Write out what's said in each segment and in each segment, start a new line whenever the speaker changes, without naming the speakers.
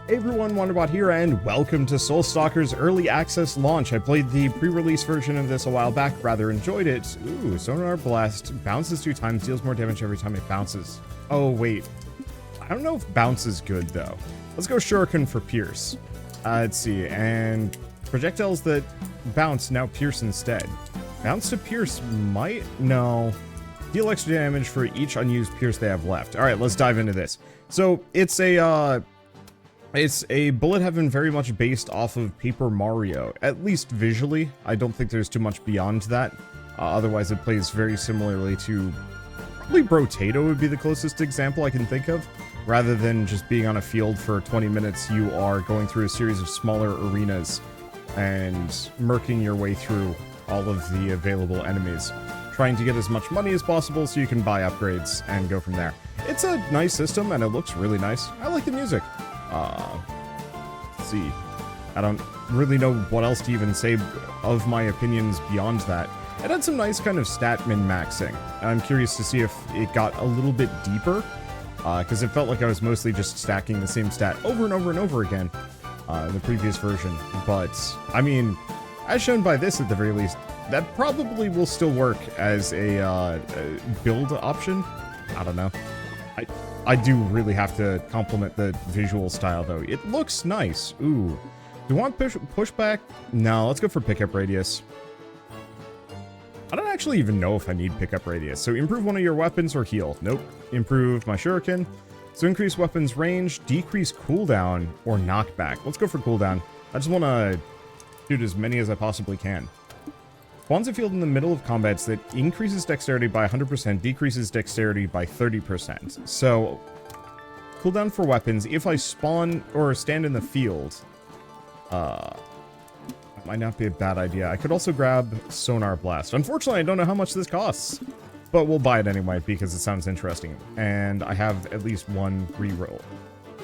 Hey everyone, Wanderbot here, and welcome to Stalker's early access launch. I played the pre-release version of this a while back, rather enjoyed it. Ooh, Sonar Blast bounces 2 times, deals more damage every time it bounces. Oh wait, I don't know if bounce is good though. Let's go Shuriken for Pierce. Let's see, and projectiles that bounce now pierce instead. Bounce to Pierce might, no. Deal extra damage for each unused Pierce they have left. Alright, let's dive into this. So, it's a bullet heaven very much based off of Paper Mario, at least visually. I don't think there's too much beyond that. Otherwise, it plays very similarly to... probably Brotato would be the closest example I can think of. Rather than just being on a field for 20 minutes, you are going through a series of smaller arenas and murking your way through all of the available enemies. Trying to get as much money as possible so you can buy upgrades and go from there. It's a nice system and it looks really nice. I like the music. Let's see. I don't really know what else to even say of my opinions beyond that. It had some nice kind of stat min-maxing. I'm curious to see if it got a little bit deeper, because it felt like I was mostly just stacking the same stat over and over and over again in the previous version. But, I mean, as shown by this at the very least, that probably will still work as a build option. I don't know. I do really have to compliment the visual style, though. It looks nice. Ooh. Do you want pushback? No, let's go for pickup radius. I don't actually even know if I need pickup radius. So improve one of your weapons or heal. Nope. Improve my shuriken. So increase weapons range, decrease cooldown, or knockback. Let's go for cooldown. I just want to shoot as many as I possibly can. Spawns a field in the middle of combats that increases dexterity by 100%, decreases dexterity by 30%. So, cooldown for weapons, if I spawn or stand in the field, that might not be a bad idea. I could also grab Sonar Blast. Unfortunately, I don't know how much this costs, but we'll buy it anyway because it sounds interesting. And I have at least one reroll.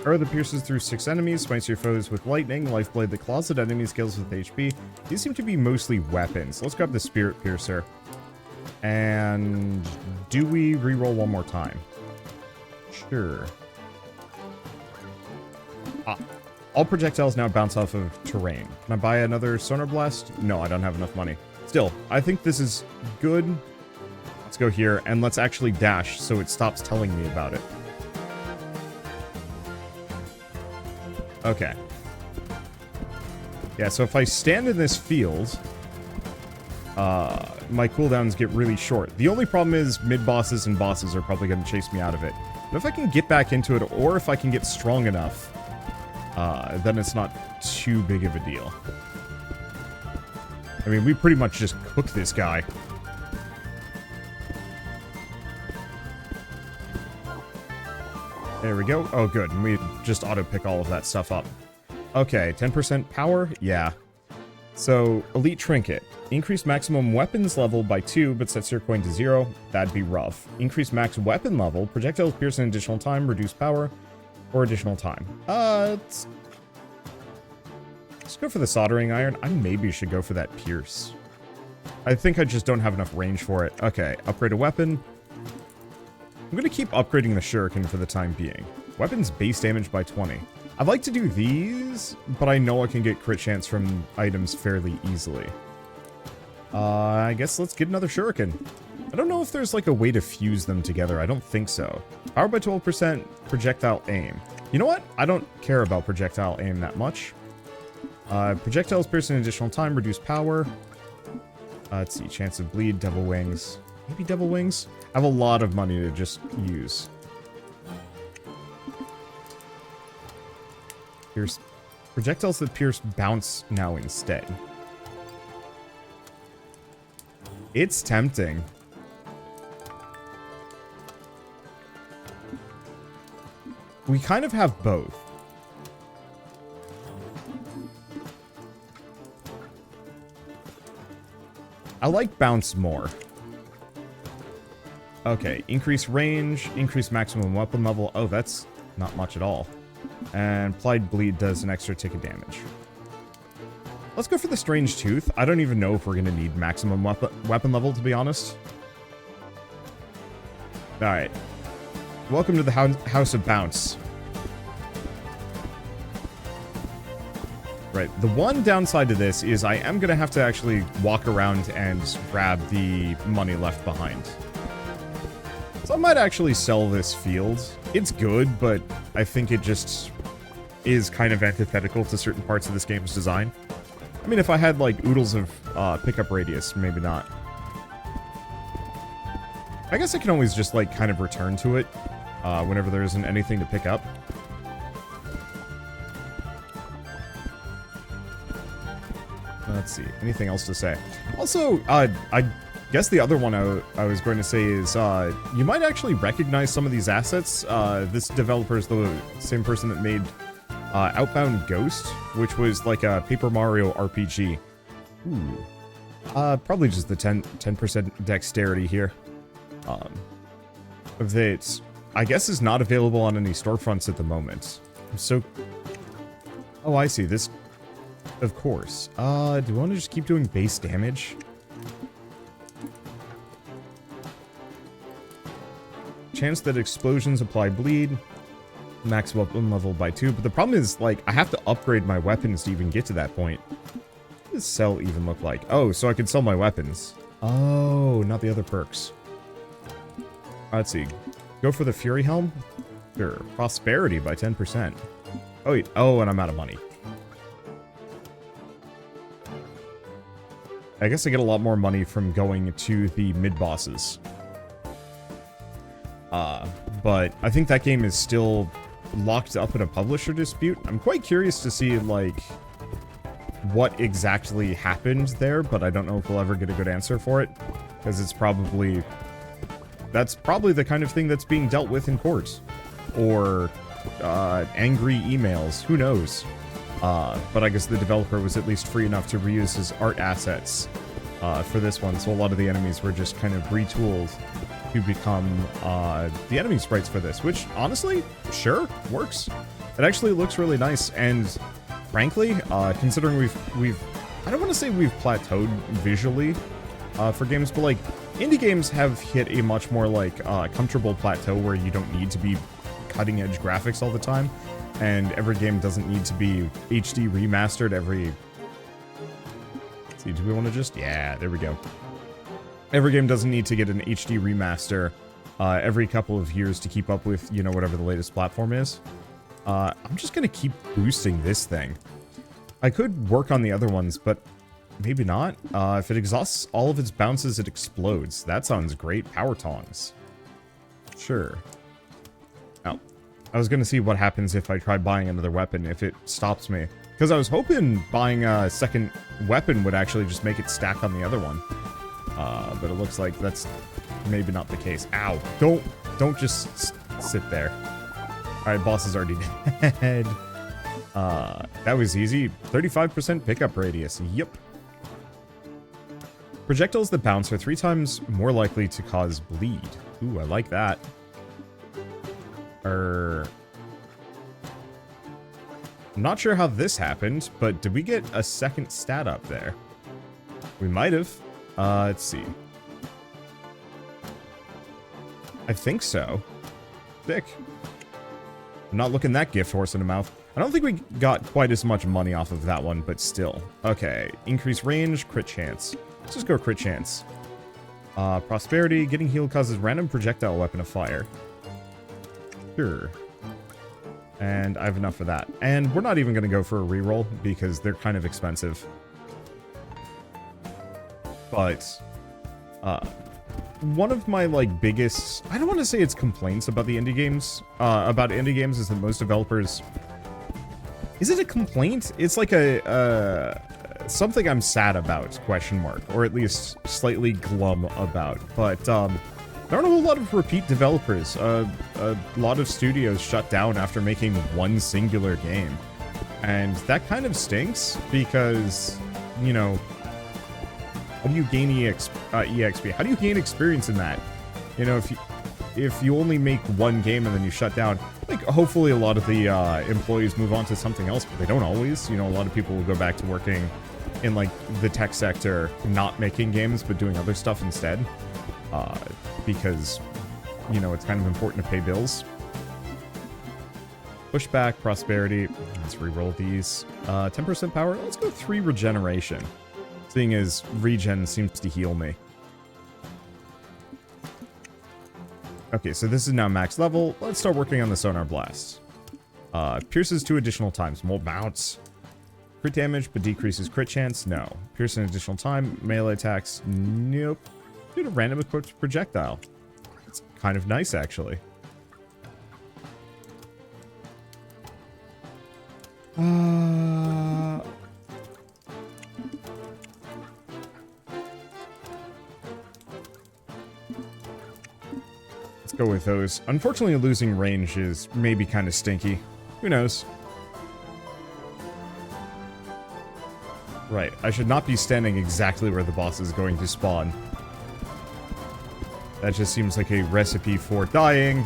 Arrow that pierces through 6 enemies, smites your foes with lightning, lifeblade that claws at enemies, kills with HP. These seem to be mostly weapons. Let's grab the Spirit Piercer. And do we reroll one more time? Sure. All projectiles now bounce off of terrain. Can I buy another Sonar Blast? No, I don't have enough money. Still, I think this is good. Let's go here, and let's actually dash so it stops telling me about it. Okay. Yeah, so if I stand in this field, my cooldowns get really short. The only problem is mid-bosses and bosses are probably going to chase me out of it. But if I can get back into it, or if I can get strong enough, then it's not too big of a deal. I mean, we pretty much just cook this guy. There we go. Oh, good. And we just auto-pick all of that stuff up. Okay, 10% power? Yeah. So, Elite Trinket. Increase maximum weapons level by 2, but sets your coin to 0. That'd be rough. Increase max weapon level. Projectiles pierce an additional time, reduce power, or additional time. Let's go for the Soldering Iron. I maybe should go for that Pierce. I think I just don't have enough range for it. Okay, upgrade a weapon. I'm going to keep upgrading the Shuriken for the time being. Weapons base damage by 20. I'd like to do these, but I know I can get crit chance from items fairly easily. I guess let's get another Shuriken. I don't know if there's like a way to fuse them together. I don't think so. Power by 12%, projectile aim. You know what? I don't care about projectile aim that much. Projectiles pierce an additional time, reduce power. Let's see, chance of bleed, double wings. Maybe double wings? I have a lot of money to just use. Pierce. Projectiles that pierce bounce now instead. It's tempting. We kind of have both. I like bounce more. Okay, increase range, increase maximum weapon level. Oh, that's not much at all. And applied bleed does an extra tick of damage. Let's go for the Strange Tooth. I don't even know if we're going to need maximum weapon level, to be honest. Alright. Welcome to the House of Bounce. Right. The one downside to this is I am going to have to actually walk around and grab the money left behind. So I might actually sell this field. It's good, but I think it just is kind of antithetical to certain parts of this game's design. I mean, if I had, like, oodles of pickup radius, maybe not. I guess I can always just, like, kind of return to it whenever there isn't anything to pick up. Let's see. Anything else to say? Also, I guess the other one I was going to say is you might actually recognize some of these assets. This developer is the same person that made Outbound Ghost, which was like a Paper Mario RPG. Ooh. Probably just the 10% dexterity here. That I guess is not available on any storefronts at the moment. So, oh, I see. This, of course. Do I want to just keep doing base damage? Chance that explosions apply bleed. Max weapon level by 2. But the problem is, like, I have to upgrade my weapons to even get to that point. What does sell even look like? Oh, so I can sell my weapons. Oh, not the other perks. Let's see. Go for the Fury Helm? Sure. Prosperity by 10%. Oh, wait. Oh, and I'm out of money. I guess I get a lot more money from going to the mid-bosses. But I think that game is still locked up in a publisher dispute. I'm quite curious to see, like, what exactly happened there, but I don't know if we'll ever get a good answer for it. Because it's probably... That's probably the kind of thing that's being dealt with in court. Or, angry emails. Who knows? But I guess the developer was at least free enough to reuse his art assets for this one, so a lot of the enemies were just kind of retooled to become the enemy sprites for this, which, honestly, sure, works. It actually looks really nice, and frankly, considering we've I don't want to say we've plateaued visually for games, but, like, indie games have hit a much more, like, comfortable plateau where you don't need to be cutting-edge graphics all the time. And every game doesn't need to be HD remastered every... Let's see, do we want to just... Yeah, there we go. Every game doesn't need to get an HD remaster every couple of years to keep up with, you know, whatever the latest platform is. I'm just going to keep boosting this thing. I could work on the other ones, but maybe not. If it exhausts all of its bounces, it explodes. That sounds great. Power tongs. Sure. Oh. I was going to see what happens if I try buying another weapon, if it stops me. Because I was hoping buying a second weapon would actually just make it stack on the other one. But it looks like that's maybe not the case. Ow. Don't just sit there. Alright, boss is already dead. That was easy. 35% pickup radius. Yep. Projectiles that bounce are 3 times more likely to cause bleed. Ooh, I like that. I'm not sure how this happened, but did we get a second stat up there? We might have. Let's see. I think so. Sick. I'm not looking that gift horse in the mouth. I don't think we got quite as much money off of that one, but still. Okay. Increase range, crit chance. Let's just go crit chance. Prosperity. Getting healed causes random projectile weapon of fire. Sure. And I have enough for that. And we're not even going to go for a reroll because they're kind of expensive. But one of my, like, biggest... I don't want to say it's complaints about the indie games. About indie games is that most developers... Is it a complaint? It's like a something I'm sad about, question mark. Or at least slightly glum about. But, there aren't a whole lot of repeat developers. A lot of studios shut down after making one singular game. And that kind of stinks because, you know, how do you gain EXP? How do you gain experience in that? You know, if you only make one game and then you shut down, like, hopefully a lot of the employees move on to something else, but they don't always. You know, a lot of people will go back to working in, like, the tech sector, not making games, but doing other stuff instead. Because, you know, it's kind of important to pay bills. Pushback, prosperity. Let's reroll these. 10% power. Let's go 3 regeneration. Seeing as regen seems to heal me. Okay, so this is now max level. Let's start working on the Sonar Blast. Pierces 2 additional times. More bounce. Crit damage, but decreases crit chance? No. Pierce an additional time. Melee attacks? Nope. Due to random equipped projectile. It's kind of nice, actually. Let's go with those. Unfortunately, losing range is maybe kind of stinky. Who knows? Right, I should not be standing exactly where the boss is going to spawn. That just seems like a recipe for dying.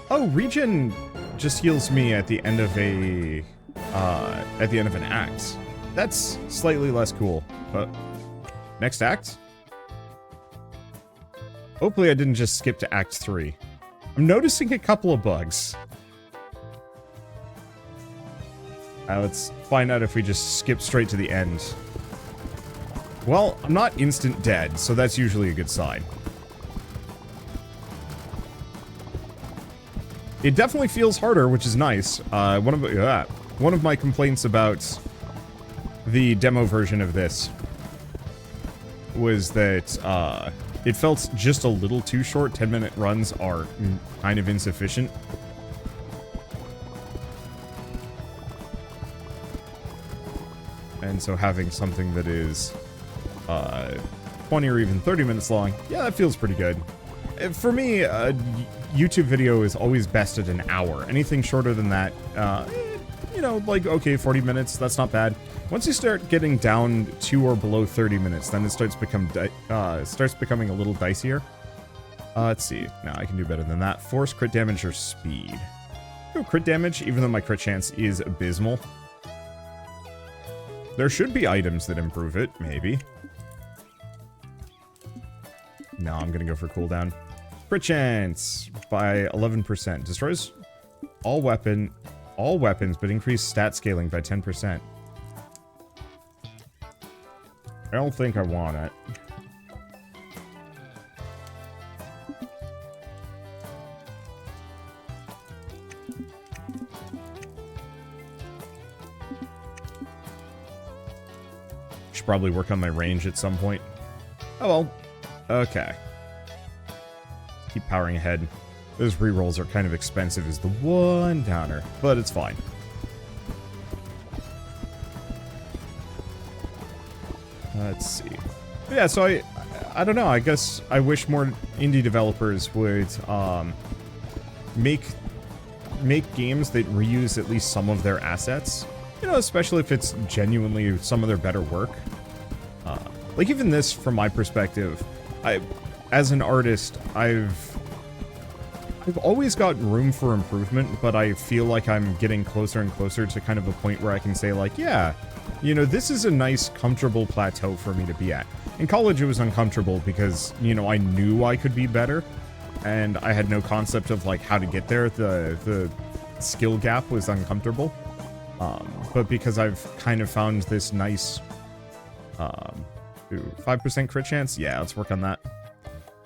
Oh, regen just heals me at the end of an act. That's slightly less cool, but next act? Hopefully I didn't just skip to Act 3. I'm noticing a couple of bugs. Let's find out if we just skip straight to the end. Well, I'm not instant dead, so that's usually a good sign. It definitely feels harder, which is nice. One of my complaints about the demo version of this was that it felt just a little too short. 10-minute runs are kind of insufficient. And so having something that is 20 or even 30 minutes long, yeah, that feels pretty good. For me, a YouTube video is always best at an hour. Anything shorter than that, you know, like, okay, 40 minutes, that's not bad. Once you start getting down to or below 30 minutes, then it starts becoming a little dicier. Let's see. No, I can do better than that. Force, crit damage, or speed. Go crit damage, even though my crit chance is abysmal. There should be items that improve it, maybe. No, I'm gonna go for cooldown. Crit chance by 11%. Destroys all weapons, but increase stat scaling by 10%. I don't think I want it. Should probably work on my range at some point. Oh well. Okay. Keep powering ahead. Those rerolls are kind of expensive is the one downer, but it's fine. Let's see. Yeah, so I don't know. I guess I wish more indie developers would make games that reuse at least some of their assets. You know, especially if it's genuinely some of their better work. Like even this, from my perspective, as an artist, I've always got room for improvement, but I feel like I'm getting closer and closer to kind of a point where I can say like, yeah, you know, this is a nice, comfortable plateau for me to be at. In college, it was uncomfortable because, you know, I knew I could be better, and I had no concept of like how to get there. The skill gap was uncomfortable. But because I've kind of found this nice 5% crit chance, yeah, let's work on that.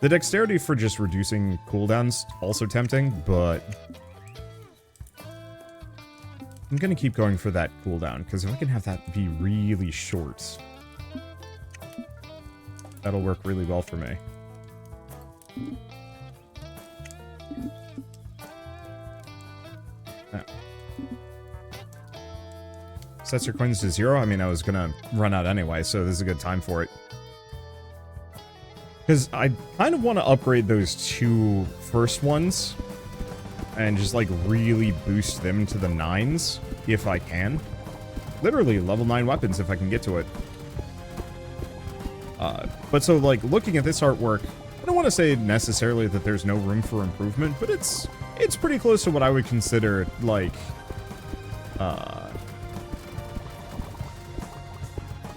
The dexterity for just reducing cooldowns, also tempting, but I'm gonna keep going for that cooldown, because if I can have that be really short, that'll work really well for me. Oh. Sets your coins to 0? I mean, I was gonna run out anyway, so this is a good time for it. Because I kind of want to upgrade those 2 first ones and just like really boost them to the 9s if I can. Literally level 9 weapons if I can get to it. But so like looking at this artwork, I don't want to say necessarily that there's no room for improvement, but it's pretty close to what I would consider like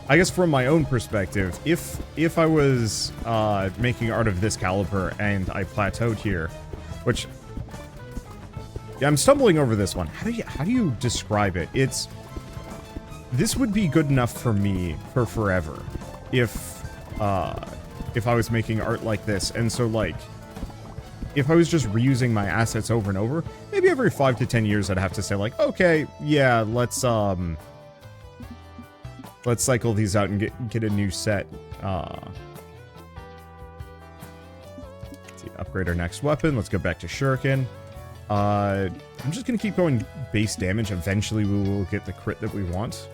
I guess from my own perspective, if I was making art of this caliber and I plateaued here, Which, yeah, I'm stumbling over this one. How do you describe it? This would be good enough for me for forever if I was making art like this. And so, like, if I was just reusing my assets over and over, maybe every 5 to 10 years I'd have to say, like, okay, yeah, let's cycle these out and get a new set. Let's see, upgrade our next weapon. Let's go back to Shuriken. I'm just gonna keep going base damage. Eventually we will get the crit that we want.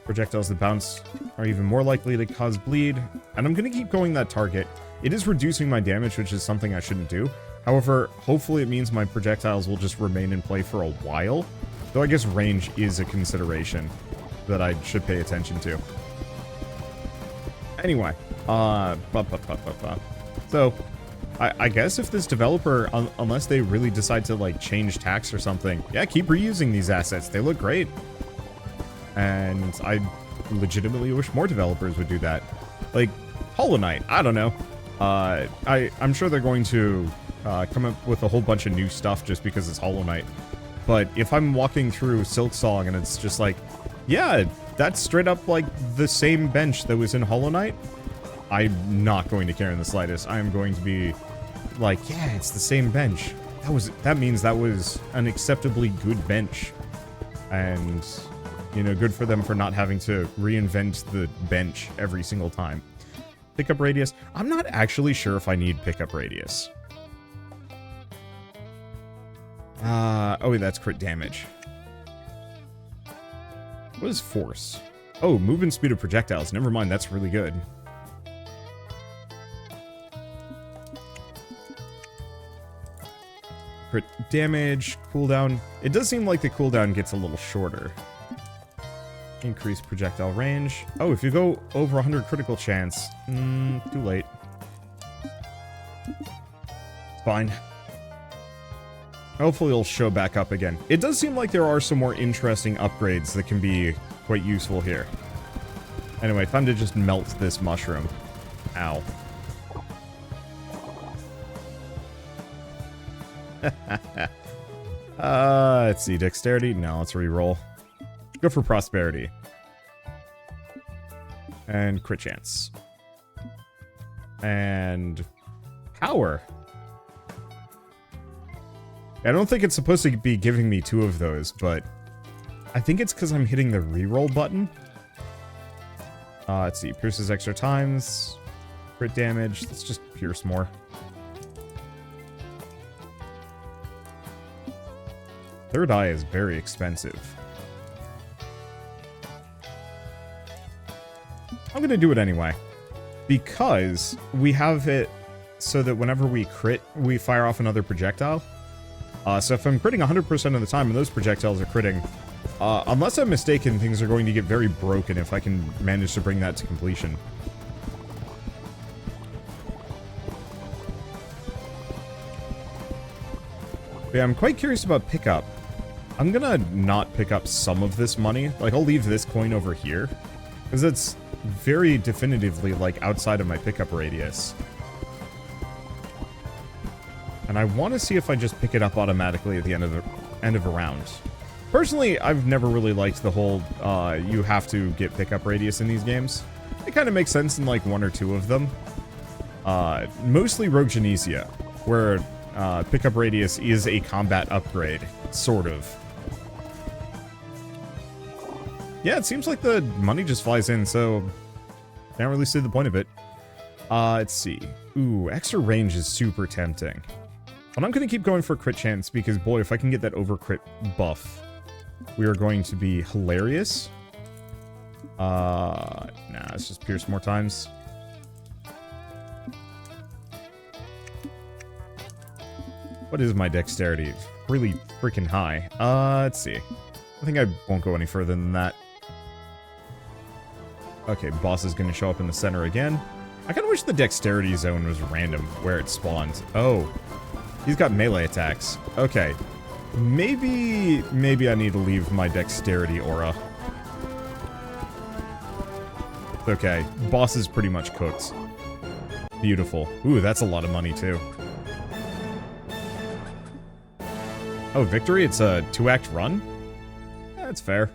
Projectiles that bounce are even more likely to cause bleed. And I'm gonna keep going that target. It is reducing my damage, which is something I shouldn't do. However, hopefully it means my projectiles will just remain in play for a while. Though I guess range is a consideration that I should pay attention to. Anyway, so I guess if this developer, unless they really decide to like change tax or something, yeah, keep reusing these assets. They look great. And I legitimately wish more developers would do that. Like Hollow Knight, I don't know. I'm sure they're going to come up with a whole bunch of new stuff just because it's Hollow Knight. But if I'm walking through Silksong and it's just like, yeah, that's straight up like the same bench that was in Hollow Knight, I'm not going to care in the slightest. I am going to be like, yeah, it's the same bench. That means that was an acceptably good bench. And, you know, good for them for not having to reinvent the bench every single time. Pickup radius. I'm not actually sure if I need pickup radius. Oh, wait, that's crit damage. What is force? Oh, movement speed of projectiles. Never mind, that's really good. Crit damage, cooldown. It does seem like the cooldown gets a little shorter. Increase projectile range. Oh, if you go over 100 critical chance. Too late. It's fine. Hopefully it'll show back up again. It does seem like there are some more interesting upgrades that can be quite useful here. Anyway, time to just melt this mushroom. Ow. Let's see. Dexterity? No, let's re-roll. Go for prosperity. And crit chance. And power. I don't think it's supposed to be giving me 2 of those, but I think it's because I'm hitting the reroll button. Let's see. Pierces extra times. Crit damage. Let's just pierce more. Third eye is very expensive. I'm going to do it anyway. Because we have it so that whenever we crit, we fire off another projectile. So if I'm critting 100% of the time and those projectiles are critting, unless I'm mistaken, things are going to get very broken if I can manage to bring that to completion. But yeah, I'm quite curious about pickup. I'm gonna not pick up some of this money. Like, I'll leave this coin over here. Because it's very definitively, like, outside of my pickup radius. And I want to see if I just pick it up automatically at the end of a round. Personally, I've never really liked the whole, you have to get pickup radius in these games. It kind of makes sense in, like, 1 or 2 of them. Mostly Rogue Genesia, where pickup radius is a combat upgrade, sort of. Yeah, it seems like the money just flies in, so can't really see the point of it. Let's see. Ooh, extra range is super tempting. But I'm going to keep going for crit chance because, boy, if I can get that over crit buff, we are going to be hilarious. Nah, let's just pierce more times. What is my dexterity? It's really freaking high. Let's see. I think I won't go any further than that. Okay, boss is going to show up in the center again. I kind of wish the dexterity zone was random where it spawned. Oh, he's got melee attacks. Okay, maybe I need to leave my dexterity aura. Okay, boss is pretty much cooked. Beautiful. Ooh, that's a lot of money too. Oh, victory? It's a 2-act run? Yeah, that's fair.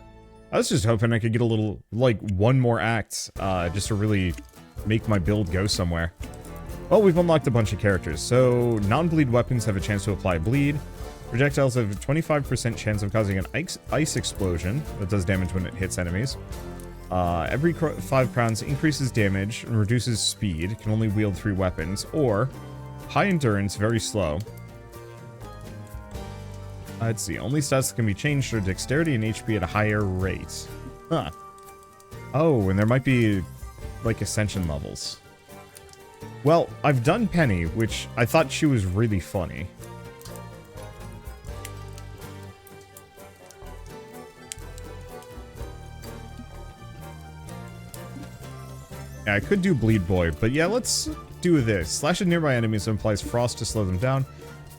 I was just hoping I could get a little, like, one more act, just to really make my build go somewhere. Well, we've unlocked a bunch of characters. So, non-bleed weapons have a chance to apply bleed. Projectiles have a 25% chance of causing an ice explosion that does damage when it hits enemies. Every 5 crowns increases damage and reduces speed. Can only wield 3 weapons. Or, high endurance, very slow. Let's see. Only stats that can be changed are dexterity and HP at a higher rate. Huh. Oh, and there might be, like, ascension levels. Well, I've done Penny, which I thought she was really funny. Yeah, I could do Bleed Boy, but yeah, let's do this. Slash at nearby enemies implies frost to slow them down.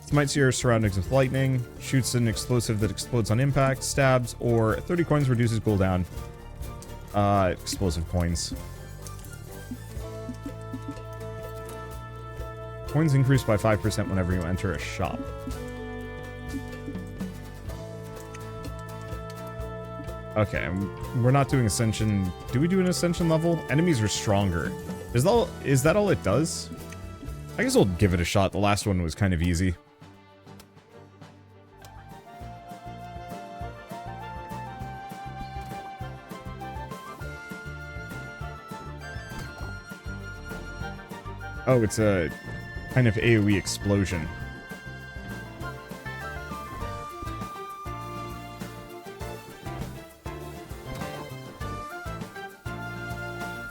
Smites your surroundings with lightning. Shoots an explosive that explodes on impact. Stabs, or 30 coins reduces cooldown. Explosive coins. Coins increase by 5% whenever you enter a shop. Okay, we're not doing Ascension. Do we do an Ascension level? Enemies are stronger. Is that all it does? I guess I'll give it a shot. The last one was kind of easy. Oh, it's a kind of AoE explosion.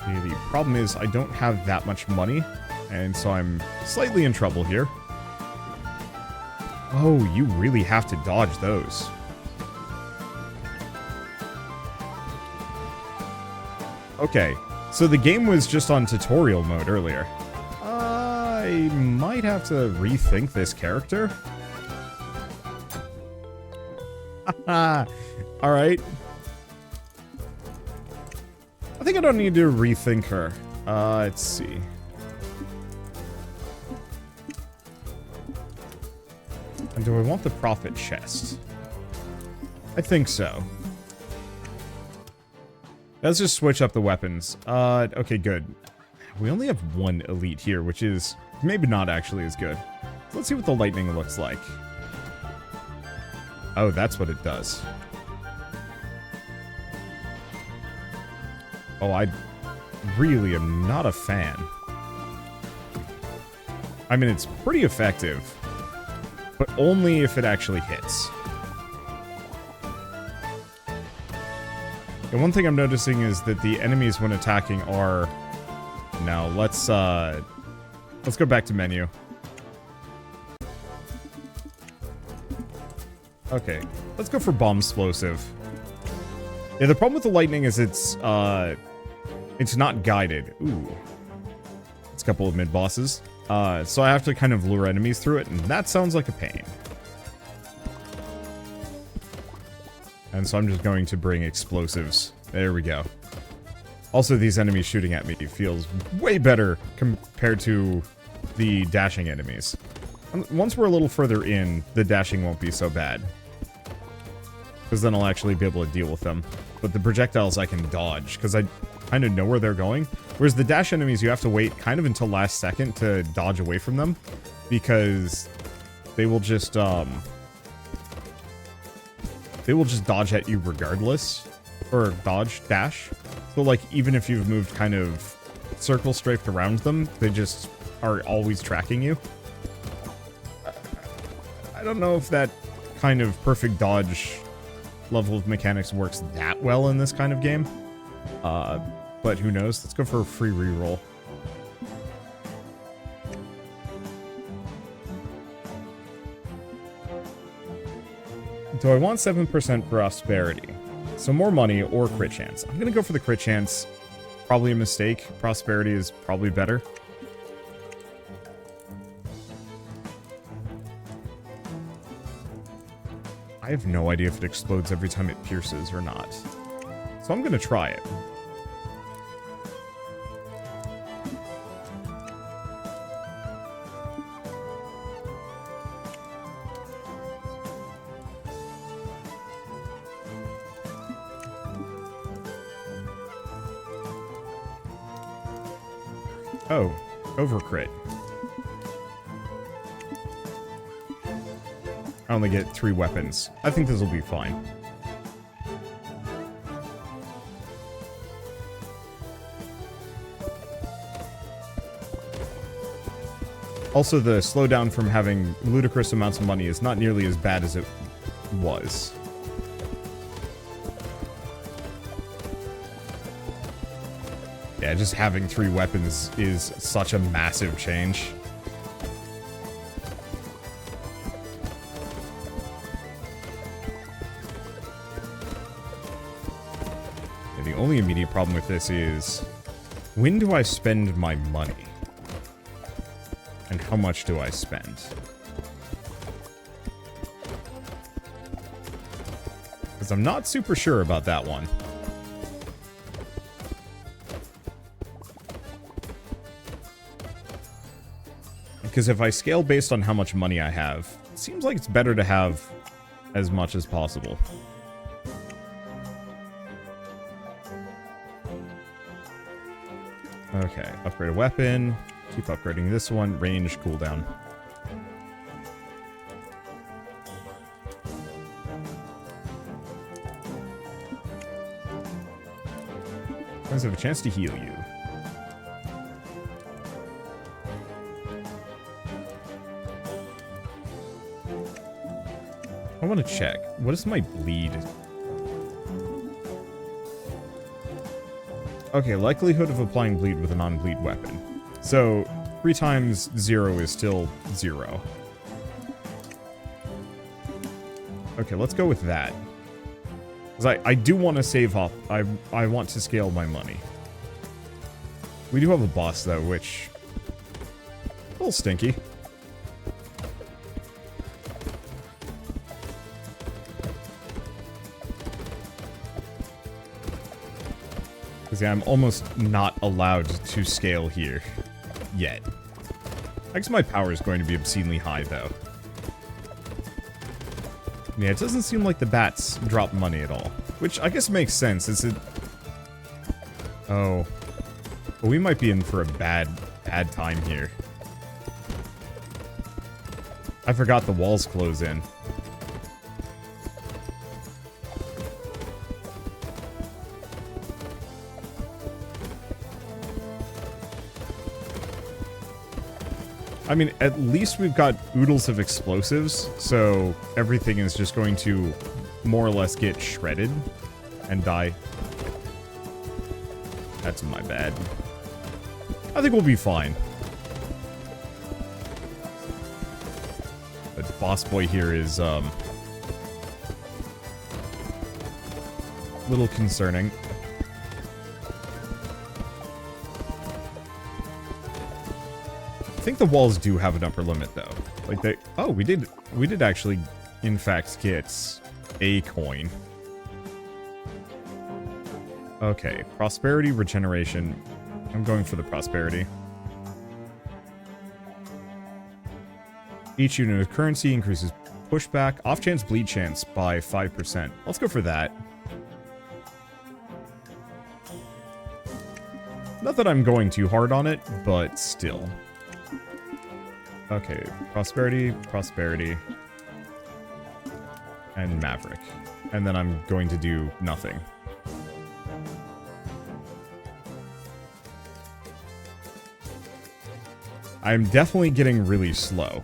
The problem is I don't have that much money, and so I'm slightly in trouble here. Oh, you really have to dodge those. Okay, so the game was just on tutorial mode earlier. I might have to rethink this character. Alright. I think I don't need to rethink her. Let's see. And do I want the profit chest? I think so. Let's just switch up the weapons. Okay, good. We only have one elite here, which is maybe not actually as good. Let's see what the lightning looks like. Oh, that's what it does. Oh, I really am not a fan. I mean, it's pretty effective, but only if it actually hits. And one thing I'm noticing is that the enemies when attacking are... Now, let's go back to menu. Okay, let's go for bomb explosive. Yeah, the problem with the lightning is it's not guided. Ooh. It's a couple of mid-bosses. So I have to kind of lure enemies through it, and that sounds like a pain. And so I'm just going to bring explosives. There we go. Also, these enemies shooting at me feels way better compared to the dashing enemies. Once we're a little further in, the dashing won't be so bad. Because then I'll actually be able to deal with them. But the projectiles I can dodge, because I kind of know where they're going. Whereas the dash enemies, you have to wait kind of until last second to dodge away from them. Because they will just dodge at you regardless. Or dash. So, like, even if you've moved kind of circle strafed around them, they just are always tracking you. I don't know if that kind of perfect dodge level of mechanics works that well in this kind of game. But who knows? Let's go for a free reroll. Do I want 7% prosperity? So more money or crit chance. I'm gonna go for the crit chance. Probably a mistake. Prosperity is probably better. I have no idea if it explodes every time it pierces or not. So I'm gonna try it. Oh, overcrit. I only get 3 weapons. I think this will be fine. Also, the slowdown from having ludicrous amounts of money is not nearly as bad as it was. Yeah, just having 3 weapons is such a massive change. Yeah, the only immediate problem with this is, when do I spend my money? And how much do I spend? Because I'm not super sure about that one. Because if I scale based on how much money I have, it seems like it's better to have as much as possible. Okay, upgrade a weapon. Keep upgrading this one. Range, cooldown. Friends have a chance to heal you. I want to check. What is my bleed? Okay, likelihood of applying bleed with a non-bleed weapon. So, 3 times 0 is still 0. Okay, let's go with that. Because I do want to save up. I want to scale my money. We do have a boss, though, which... a little stinky. Because yeah, I'm almost not allowed to scale here. Yet. I guess my power is going to be obscenely high, though. Yeah, it doesn't seem like the bats drop money at all. Which I guess makes sense. Is it... oh. Well, we might be in for a bad time here. I forgot the walls close in. I mean, at least we've got oodles of explosives, so everything is just going to more or less get shredded and die. That's my bad. I think we'll be fine. But the boss boy here is, a little concerning. I think the walls do have an upper limit, though. Like they... oh, we did actually, in fact, get a coin. Okay, prosperity, regeneration. I'm going for the prosperity. Each unit of currency increases pushback, off-chance bleed chance by 5%. Let's go for that. Not that I'm going too hard on it, but still. Okay, prosperity, prosperity, and maverick. And then I'm going to do nothing. I'm definitely getting really slow.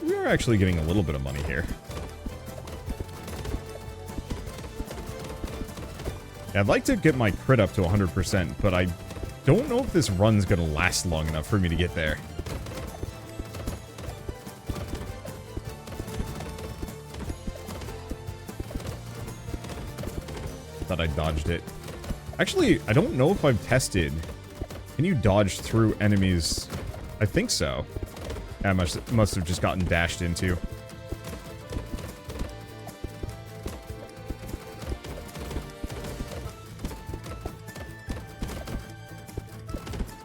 We are actually getting a little bit of money here. I'd like to get my crit up to 100%, but I don't know if this run's gonna last long enough for me to get there. Thought I dodged it. Actually, I don't know if I've tested. Can you dodge through enemies? I think so. I must have just gotten dashed into.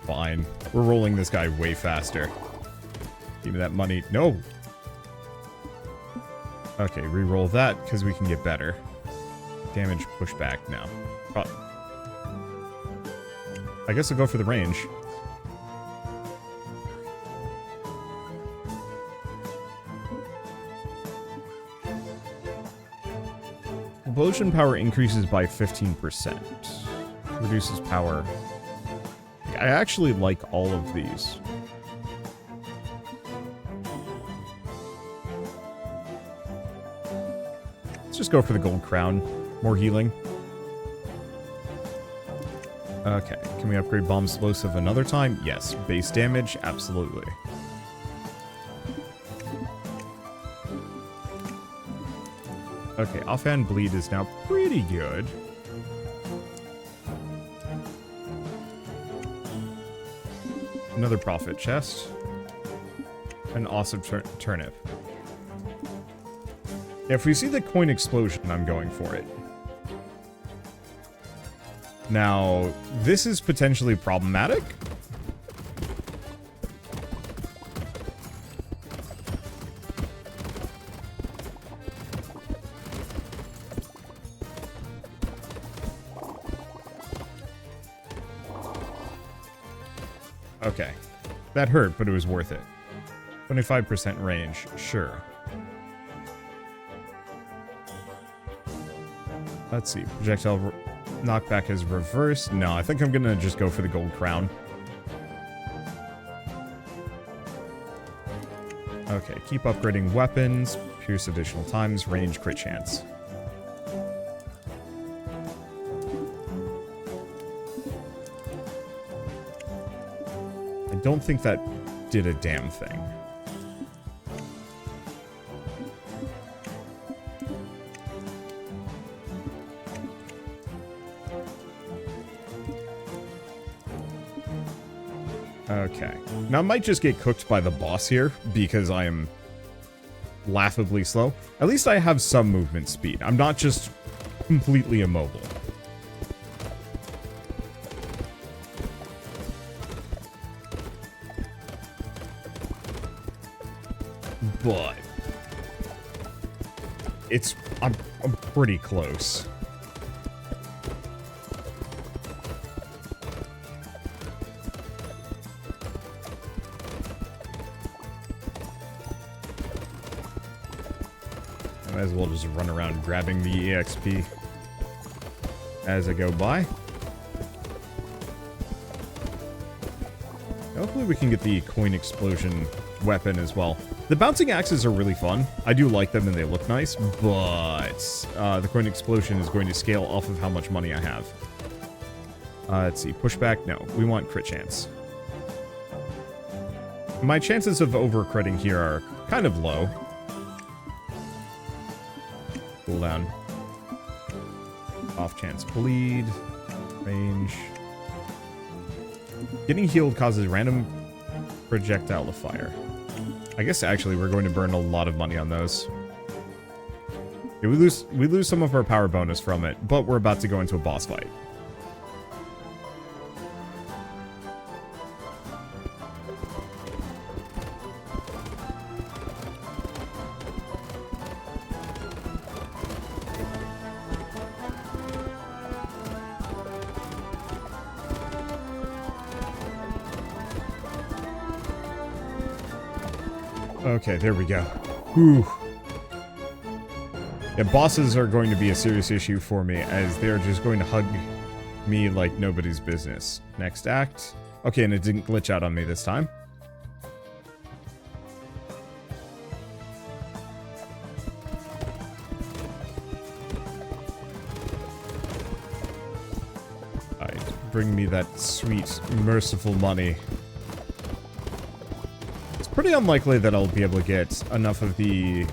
Fine. We're rolling this guy way faster. Give me that money. No! Okay, re-roll that, because we can get better. Damage pushback now. I guess I'll go for the range. Propulsion power increases by 15%. Reduces power. I actually like all of these. Let's just go for the gold crown. More healing. Okay, can we upgrade bomb explosive another time? Yes. Base damage? Absolutely. Okay, offhand bleed is now pretty good. Another profit chest. An awesome turnip. If we see the coin explosion, I'm going for it. Now, this is potentially problematic. Okay. That hurt, but it was worth it. 25% range, sure. Let's see. Projectile knockback is reversed. No, I think I'm gonna just go for the gold crown. Okay, keep upgrading weapons. Pierce additional times. Range crit chance. I don't think that did a damn thing. Okay. Now, I might just get cooked by the boss here, because I am laughably slow. At least I have some movement speed. I'm not just completely immobile. But I'm pretty close. I might as well just run around grabbing the EXP as I go by. Hopefully we can get the coin explosion weapon as well. The bouncing axes are really fun. I do like them and they look nice, but the coin explosion is going to scale off of how much money I have. Let's see, pushback? No, we want crit chance. My chances of over-critting here are kind of low. Cool down. Off chance bleed. Range. Getting healed causes random projectile to fire. I guess actually we're going to burn a lot of money on those. Yeah, we lose some of our power bonus from it, but we're about to go into a boss fight. Okay, there we go. Whew. Yeah, bosses are going to be a serious issue for me, as they're just going to hug me like nobody's business. Next act. Okay, and it didn't glitch out on me this time. Alright, bring me that sweet, merciful money. Pretty unlikely that I'll be able to get enough of the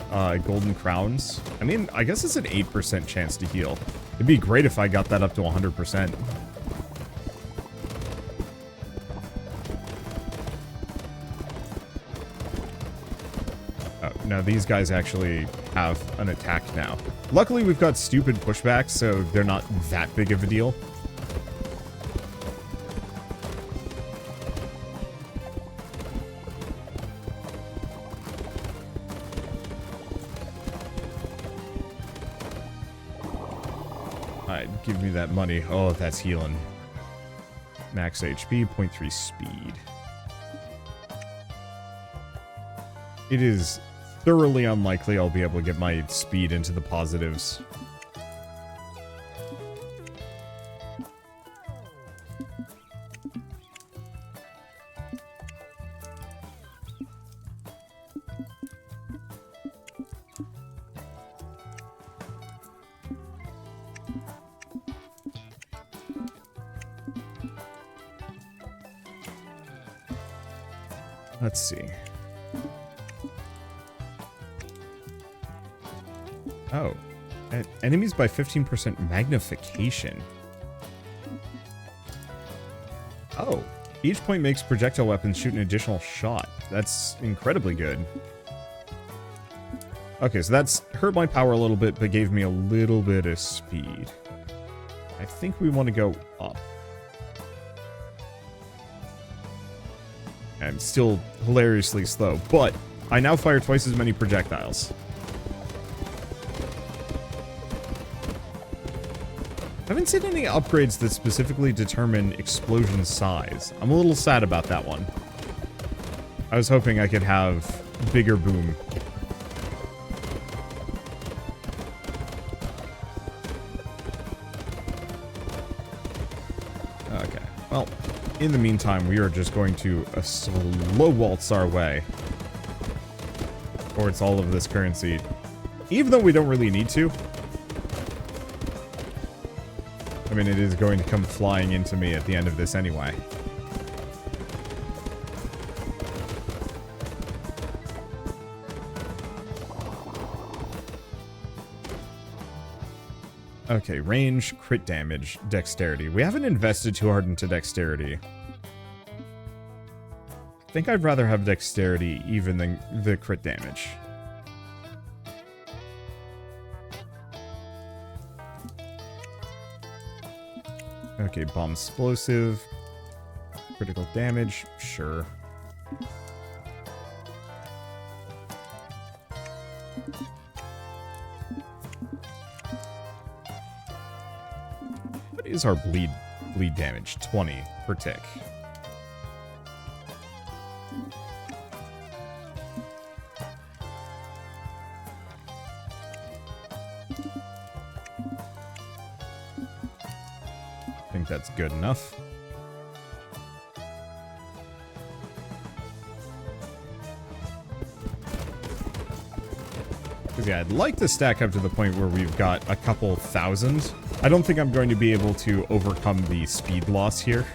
golden crowns. I mean, I guess it's an 8% chance to heal. It'd be great if I got that up to 100%. Oh, now these guys actually have an attack now. Luckily, we've got stupid pushbacks, so they're not that big of a deal. Give me that money. Oh, that's healing. Max HP, 0.3 speed. It is thoroughly unlikely I'll be able to get my speed into the positives. Let's see. Oh. Enemies by 15% magnification. Oh. Each point makes projectile weapons shoot an additional shot. That's incredibly good. Okay, so that's hurt my power a little bit, but gave me a little bit of speed. I think we want to go up. I'm still hilariously slow, but I now fire twice as many projectiles. I haven't seen any upgrades that specifically determine explosion size. I'm a little sad about that one. I was hoping I could have bigger boom. Okay, well, in the meantime, we are just going to slow waltz our way towards all of this currency, even though we don't really need to. I mean, it is going to come flying into me at the end of this anyway. Okay, range, crit damage, dexterity. We haven't invested too hard into dexterity. I think I'd rather have dexterity even than the crit damage. Okay, bomb explosive. Critical damage, sure. What is our bleed damage? 20 per tick. I think that's good enough. Because yeah, I'd like to stack up to the point where we've got a couple thousand. I don't think I'm going to be able to overcome the speed loss here.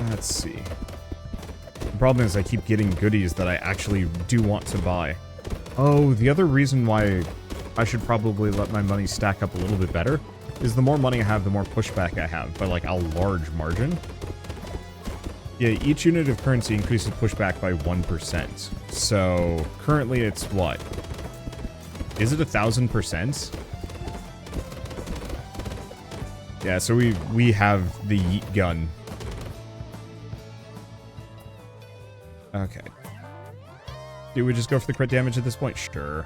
Let's see. The problem is I keep getting goodies that I actually do want to buy. Oh, the other reason why I should probably let my money stack up a little bit better is the more money I have, the more pushback I have, by like a large margin. Yeah, each unit of currency increases pushback by 1%. So, currently it's what? Is it 1,000%? Yeah, so we have the yeet gun. Okay. Do we just go for the crit damage at this point? Sure.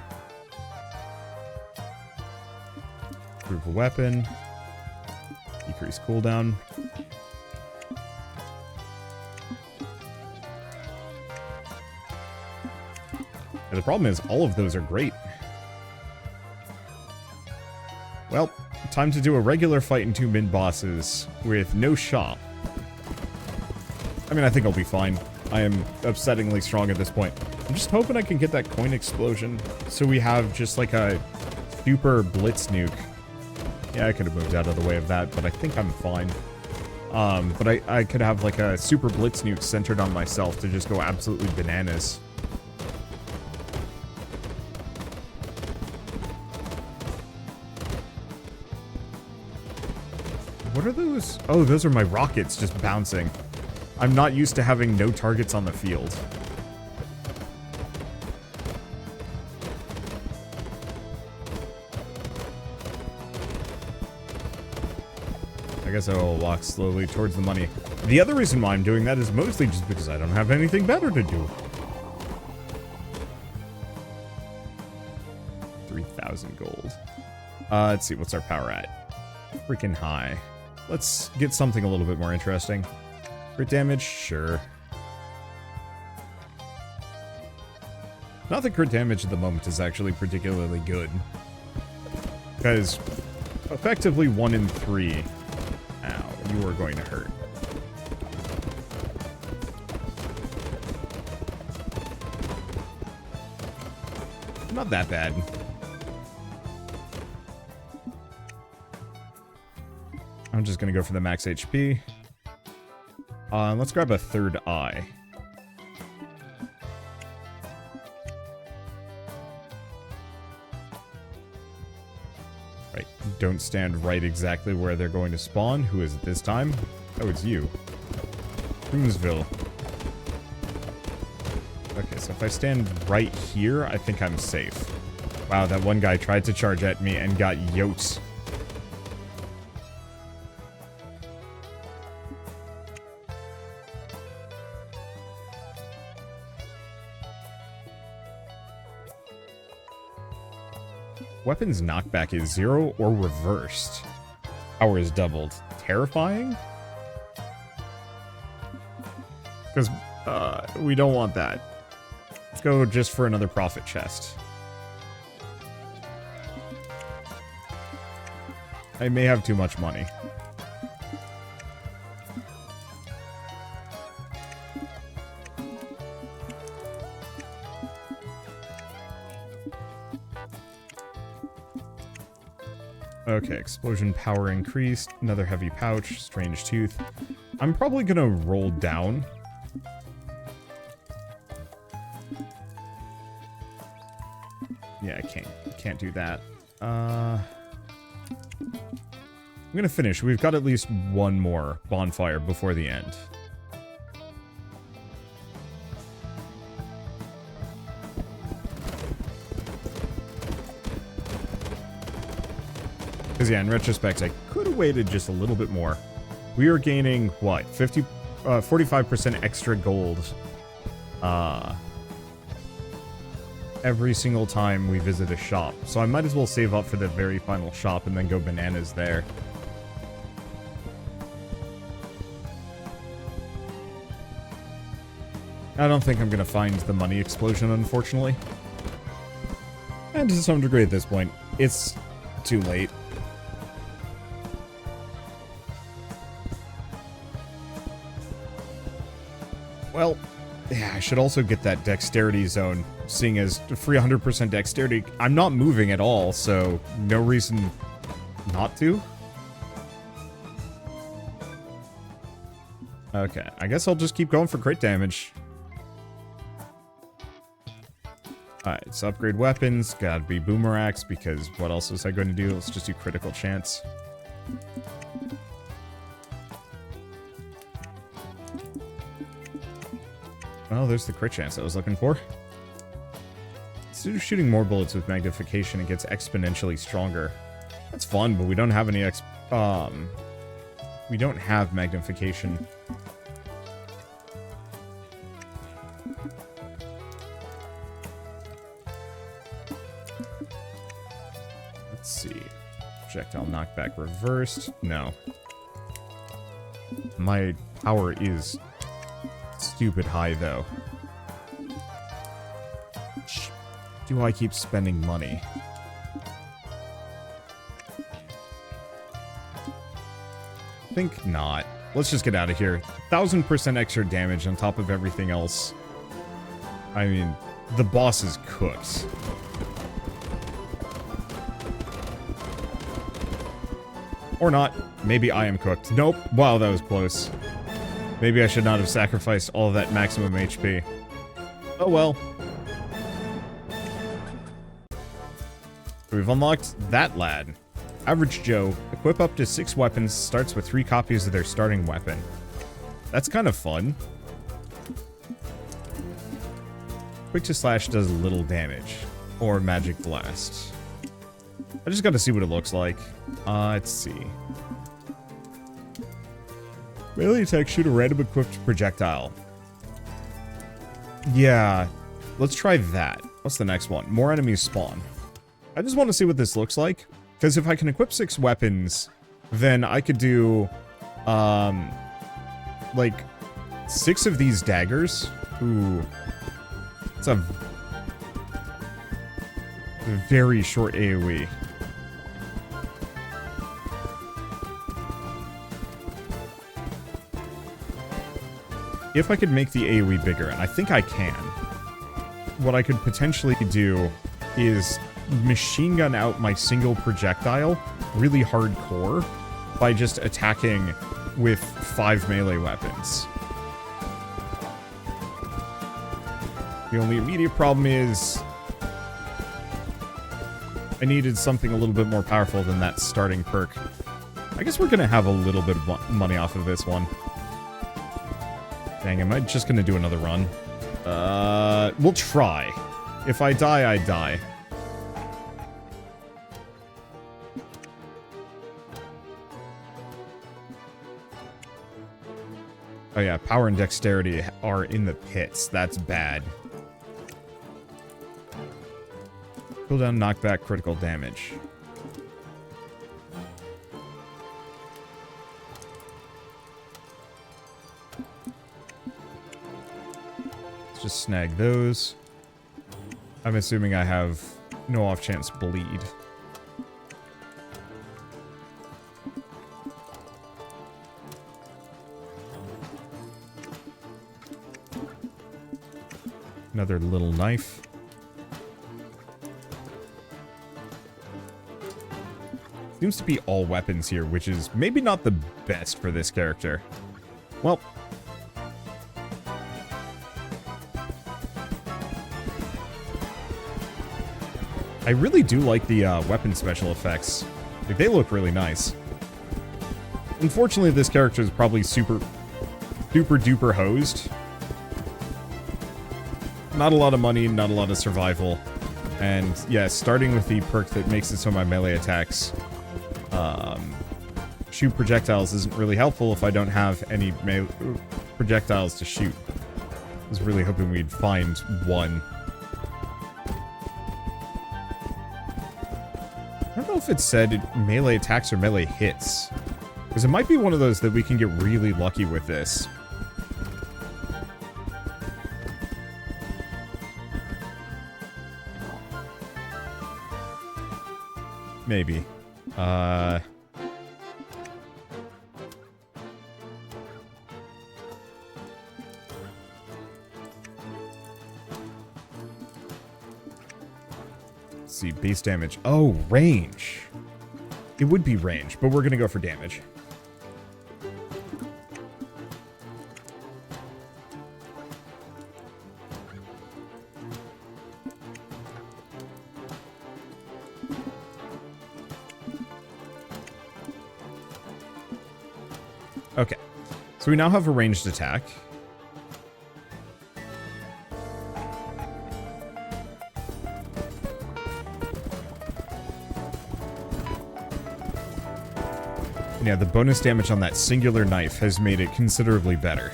Improve a weapon. Decrease cooldown. And the problem is, all of those are great. Well, time to do a regular fight and 2 mid-bosses with no shop. I mean, I think I'll be fine. I am upsettingly strong at this point. I'm just hoping I can get that coin explosion, so we have just like a super blitz nuke. Yeah, I could have moved out of the way of that, but I think I'm fine. But I could have like a super blitz nuke centered on myself to just go absolutely bananas. What are those? Oh, those are my rockets just bouncing. I'm not used to having no targets on the field. I guess I will walk slowly towards the money. The other reason why I'm doing that is mostly just because I don't have anything better to do. 3,000 gold. Let's see, what's our power at? Freaking high. Let's get something a little bit more interesting. Crit damage? Sure. Not that crit damage at the moment is actually particularly good. Because effectively 1 in 3. Ow, you are going to hurt. Not that bad. I'm just gonna go for the max HP. Let's grab a third eye. Right, don't stand right exactly where they're going to spawn. Who is it this time? Oh, it's you. Boomsville. Okay, so if I stand right here, I think I'm safe. Wow, that one guy tried to charge at me and got yoked. Weapons knockback is 0 or reversed. Power is doubled. Terrifying? Because, we don't want that. Let's go just for another profit chest. I may have too much money. Okay, explosion power increased. Another heavy pouch. Strange tooth. I'm probably gonna roll down. Yeah, I can't do that. I'm gonna finish. We've got at least one more bonfire before the end. Because, yeah, in retrospect, I could have waited just a little bit more. We are gaining, what, 45% extra gold every single time we visit a shop. So I might as well save up for the very final shop and then go bananas there. I don't think I'm going to find the money explosion, unfortunately. And to some degree at this point, it's too late. Well, yeah, I should also get that dexterity zone, seeing as free 100% dexterity. I'm not moving at all, so no reason not to. Okay, I guess I'll just keep going for crit damage. Alright, so upgrade weapons. Gotta be boomerangs, because what else was I going to do? Let's just do critical chance. Oh, there's the crit chance I was looking for. Instead of shooting more bullets with magnification, it gets exponentially stronger. That's fun, but we don't have any we don't have magnification. Let's see. Projectile knockback reversed. No. My power is stupid high, though. Do I keep spending money? Think not. Let's just get out of here. 1000% extra damage on top of everything else. I mean, the boss is cooked. Or not. Maybe I am cooked. Nope. Wow, that was close. Maybe I should not have sacrificed all of that maximum HP. Oh well. We've unlocked that lad. Average Joe. Equip up to 6 weapons. Starts with 3 copies of their starting weapon. That's kind of fun. Quick to slash does little damage. Or magic blast. I just gotta see what it looks like. Let's see. Melee attack, shoot a random equipped projectile. Yeah, let's try that. What's the next one? More enemies spawn. I just want to see what this looks like. Because if I can equip 6 weapons, then I could do, like, 6 of these daggers. Ooh. It's a very short AoE. If I could make the AoE bigger, and I think I can, what I could potentially do is machine gun out my single projectile really hardcore by just attacking with 5 melee weapons. The only immediate problem is I needed something a little bit more powerful than that starting perk. I guess we're gonna have a little bit of money off of this one. Dang, am I just gonna do another run? We'll try. If I die, I die. Oh yeah, power and dexterity are in the pits. That's bad. Cooldown, knockback, critical damage. Let's just snag those. I'm assuming I have no off-chance bleed. Another little knife. Seems to be all weapons here, which is maybe not the best for this character. Well. I really do like the weapon special effects. Like, they look really nice. Unfortunately, this character is probably super duper duper hosed. Not a lot of money, not a lot of survival. And yeah, starting with the perk that makes it so my melee attacks shoot projectiles isn't really helpful if I don't have any projectiles to shoot. I was really hoping we'd find one. I don't know if it said melee attacks or melee hits. Because it might be one of those that we can get really lucky with this. Maybe. Let's see, base damage. Oh, range. It would be range, but we're gonna go for damage. Okay, so we now have a ranged attack. Yeah, the bonus damage on that singular knife has made it considerably better.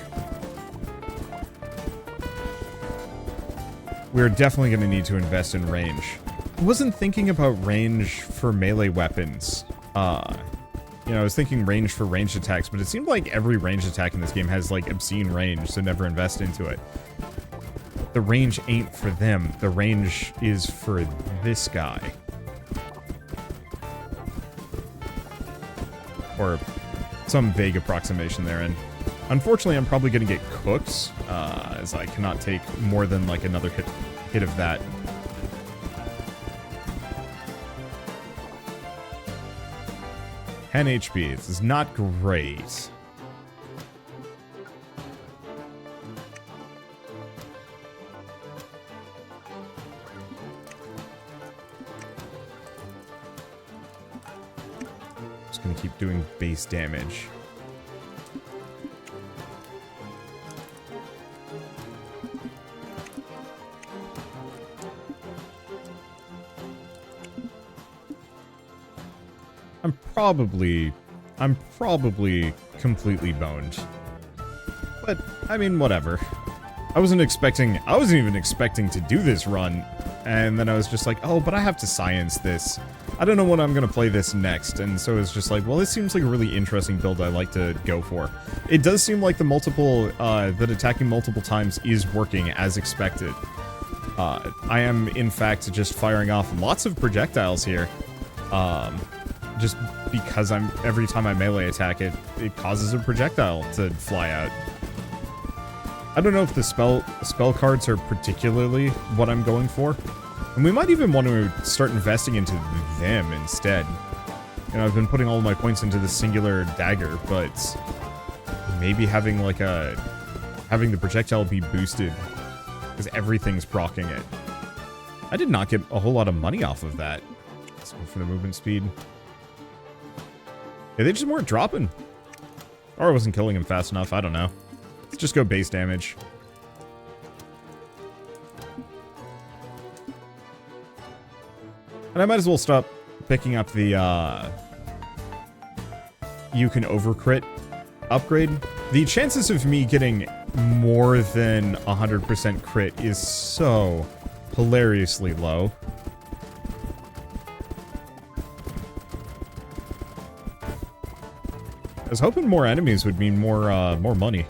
We're definitely going to need to invest in range. I wasn't thinking about range for melee weapons. You know, I was thinking range for ranged attacks, but it seemed like every ranged attack in this game has, like, obscene range, so never invest into it. The range ain't for them. The range is for this guy. Or some vague approximation therein. Unfortunately, I'm probably going to get cooked, as I cannot take more than, like, another hit of that. 10 HP. This is not great. Just gonna keep doing base damage. I'm probably completely boned. But, I mean, whatever. I wasn't even expecting to do this run, and then I was just like, oh, but I have to science this. I don't know when I'm gonna play this next, and so it's just like, well, this seems like a really interesting build I like to go for. It does seem like that attacking multiple times is working as expected. I am, in fact, just firing off lots of projectiles here. Just because every time I melee attack it causes a projectile to fly out. I don't know if the spell cards are particularly what I'm going for. And we might even want to start investing into them instead. You know, I've been putting all of my points into the singular dagger, but maybe having the projectile be boosted because everything's proccing it. I did not get a whole lot of money off of that. Let's go for the movement speed. Yeah, they just weren't dropping. Or I wasn't killing him fast enough, I don't know. Let's just go base damage. And I might as well stop picking up the, you can overcrit upgrade. The chances of me getting more than 100% crit is so hilariously low. I was hoping more enemies would mean more money.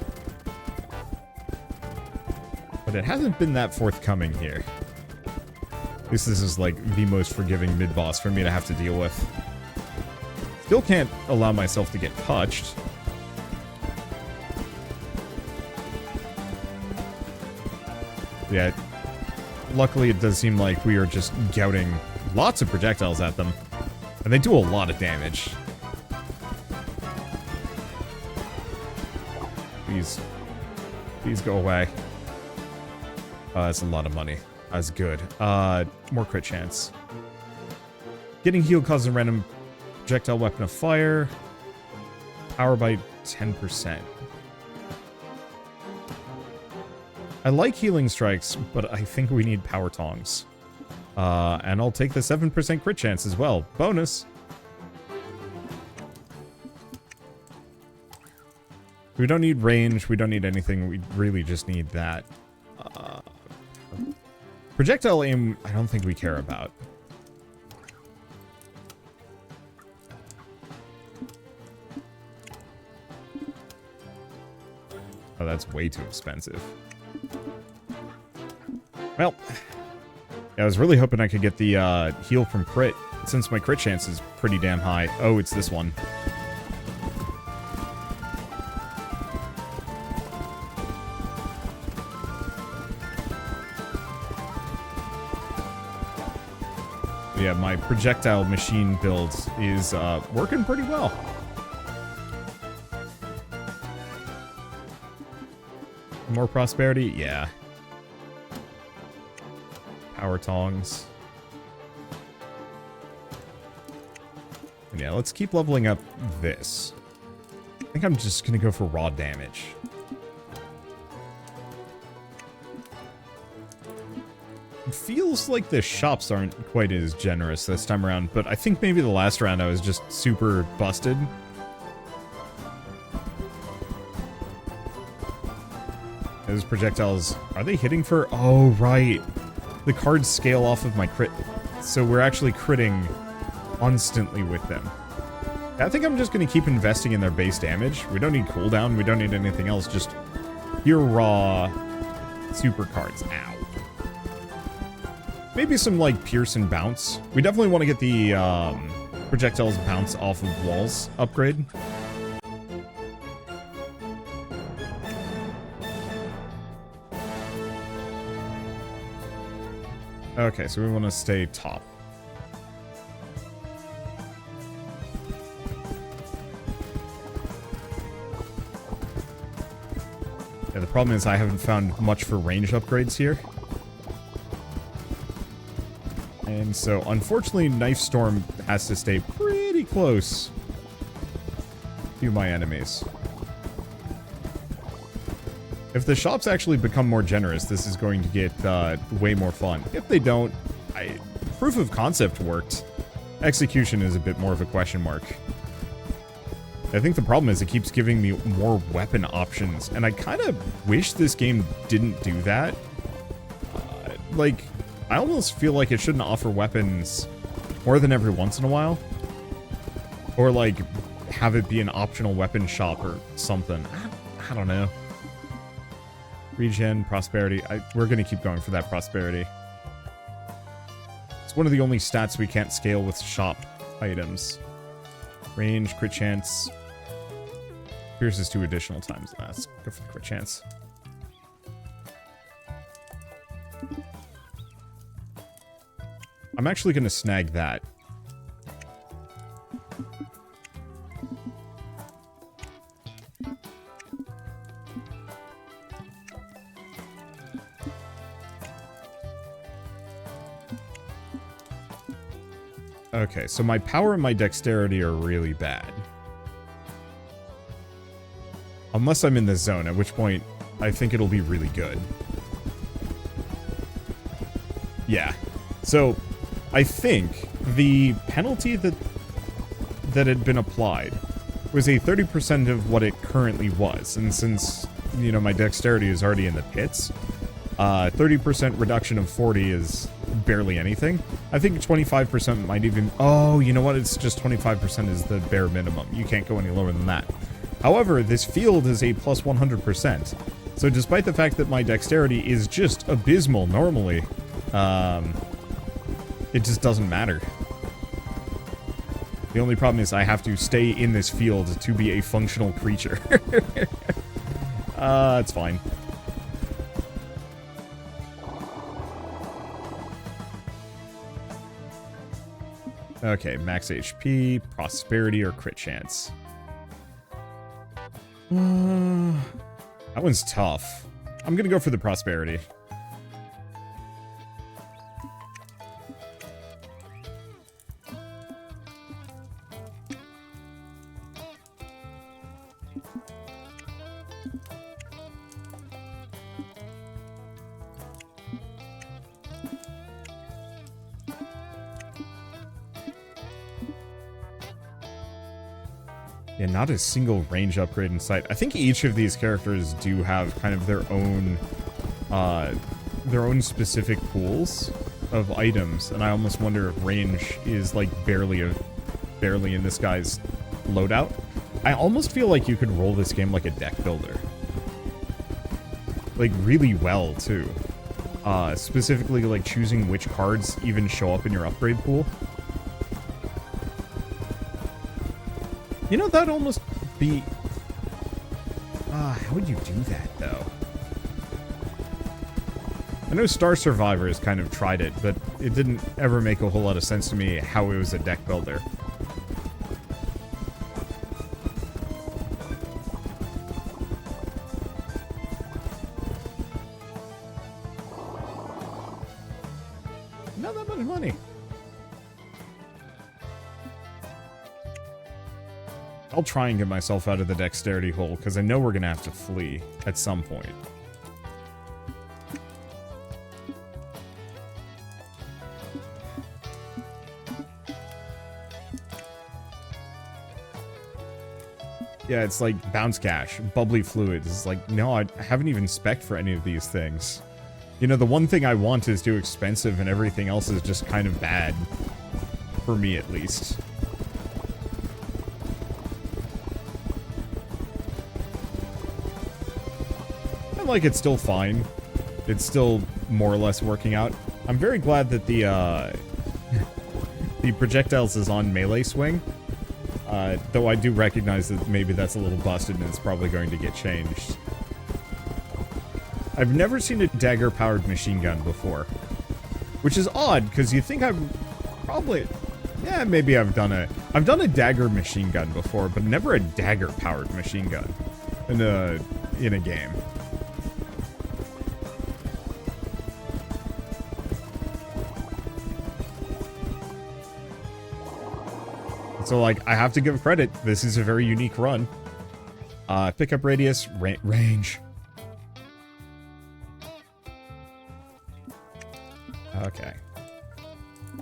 But it hasn't been that forthcoming here. At least this is like the most forgiving mid-boss for me to have to deal with. Still can't allow myself to get touched. Yeah, luckily it does seem like we are just gouting lots of projectiles at them. And they do a lot of damage. Please go away. That's a lot of money. That's good. More crit chance. Getting healed causes a random projectile weapon of fire. Power by 10%. I like healing strikes, but I think we need power tongs. And I'll take the 7% crit chance as well. Bonus. We don't need range, we don't need anything, we really just need that. Projectile aim, I don't think we care about. Oh, that's way too expensive. Well, yeah, I was really hoping I could get the heal from crit, since my crit chance is pretty damn high. Oh, it's this one. Yeah, my projectile machine build is working pretty well. More prosperity? Yeah. Power tongs. And yeah, let's keep leveling up this. I think I'm just gonna go for raw damage. It feels like the shops aren't quite as generous this time around, but I think maybe the last round I was just super busted. Those projectiles, are they hitting for... Oh, right. The cards scale off of my crit, so we're actually critting constantly with them. I think I'm just going to keep investing in their base damage. We don't need cooldown, we don't need anything else, just pure raw super cards. Ow. Maybe some, like, pierce and bounce. We definitely want to get the projectiles bounce off of walls upgrade. Okay, so we want to stay top. Yeah, the problem is I haven't found much for range upgrades here. And so, unfortunately, Knife Storm has to stay pretty close to my enemies. If the shops actually become more generous, this is going to get way more fun. If they don't, proof of concept worked. Execution is a bit more of a question mark. I think the problem is it keeps giving me more weapon options, and I kind of wish this game didn't do that. Like, I almost feel like it shouldn't offer weapons more than every once in a while. Or, like, have it be an optional weapon shop or something. I don't know. Regen, prosperity. We're going to keep going for that prosperity. It's one of the only stats we can't scale with shop items. Range, crit chance. Pierces 2 additional times. Let's go for the crit chance. I'm actually going to snag that. Okay, so my power and my dexterity are really bad. Unless I'm in the zone, at which point I think it'll be really good. Yeah. So, I think the penalty that had been applied was a 30% of what it currently was. And since, you know, my dexterity is already in the pits, 30% reduction of 40 is barely anything. I think 25% might even... Oh, you know what? It's just 25% is the bare minimum. You can't go any lower than that. However, this field is a plus 100%. So despite the fact that my dexterity is just abysmal normally, it just doesn't matter. The only problem is I have to stay in this field to be a functional creature. It's fine. Okay, max HP, prosperity, or crit chance. That one's tough. I'm gonna go for the prosperity. Yeah, not a single range upgrade in sight. I think each of these characters do have kind of their own specific pools of items, and I almost wonder if range is like barely in this guy's loadout. I almost feel like you could roll this game like a deck builder. Like, really well, too. Specifically, like, choosing which cards even show up in your upgrade pool. You know, that'd almost be... how would you do that, though? I know Star Survivors kind of tried it, but it didn't ever make a whole lot of sense to me how it was a deck builder. Not that much money. I'll try and get myself out of the dexterity hole, because I know we're going to have to flee at some point. Yeah, it's like bounce cash, bubbly fluids. It's like, no, I haven't even spec'd for any of these things. You know, the one thing I want is too expensive, and everything else is just kind of bad. For me, at least. Like, it's still fine. It's still more or less working out. I'm very glad that the the projectiles is on melee swing. Though I do recognize that maybe that's a little busted and it's probably going to get changed. I've never seen a dagger-powered machine gun before. Which is odd, because you think I've probably... Yeah, maybe I've done a dagger machine gun before, but never a dagger-powered machine gun in a game. So, like, I have to give credit. This is a very unique run. Pickup radius, range. Okay.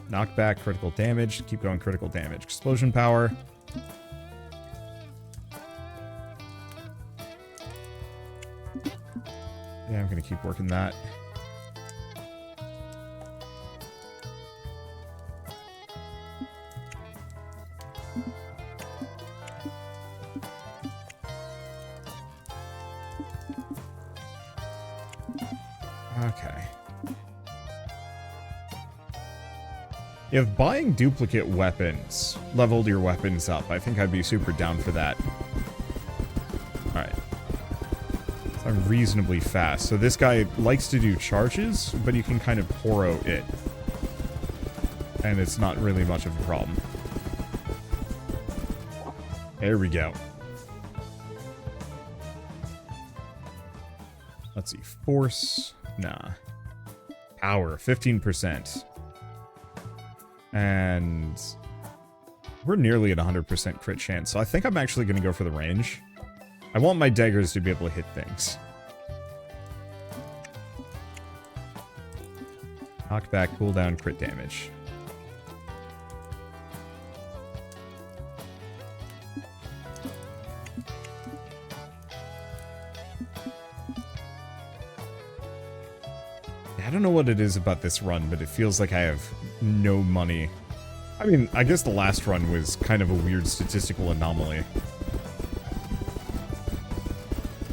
Knockback, critical damage. Keep going, critical damage. Explosion power. Yeah, I'm gonna keep working that. Okay. If buying duplicate weapons leveled your weapons up, I think I'd be super down for that. Alright. So I'm reasonably fast. So this guy likes to do charges, but you can kind of poro it. And it's not really much of a problem. There we go. Let's see. Force. Nah. Power. 15%. And we're nearly at 100% crit chance, so I think I'm actually going to go for the range. I want my daggers to be able to hit things. Knockback, cooldown, crit damage. I don't know what it is about this run, but it feels like I have no money. I mean, I guess the last run was kind of a weird statistical anomaly.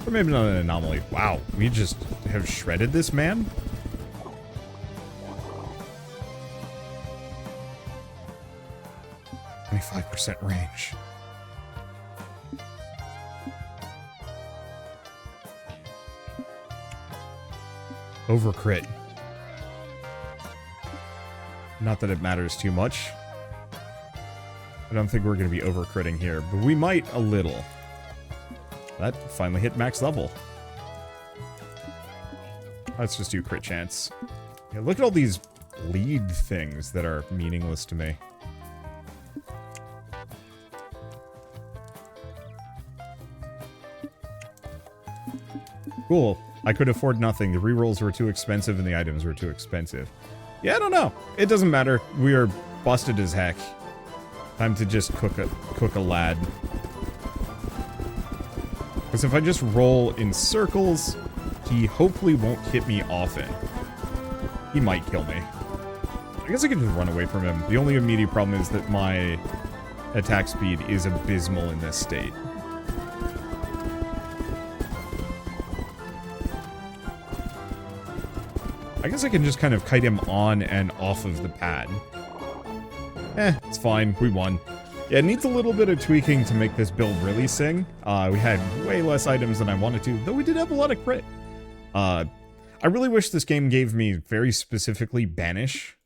Or maybe not an anomaly. Wow, we just have shredded this man? %25 range. Over crit. Not that it matters too much. I don't think we're going to be over critting here, but we might a little. That finally hit max level. Let's just do crit chance. Yeah, look at all these bleed things that are meaningless to me. Cool. I could afford nothing. The rerolls were too expensive and the items were too expensive. Yeah, I don't know. It doesn't matter. We are busted as heck. Time to just cook a lad. Because if I just roll in circles, he hopefully won't hit me often. He might kill me. I guess I can just run away from him. The only immediate problem is that my attack speed is abysmal in this state. I guess I can just kind of kite him on and off of the pad. It's fine. We won. Yeah, it needs a little bit of tweaking to make this build really sing. We had way less items than I wanted to, though we did have a lot of crit. I really wish this game gave me very specifically banish.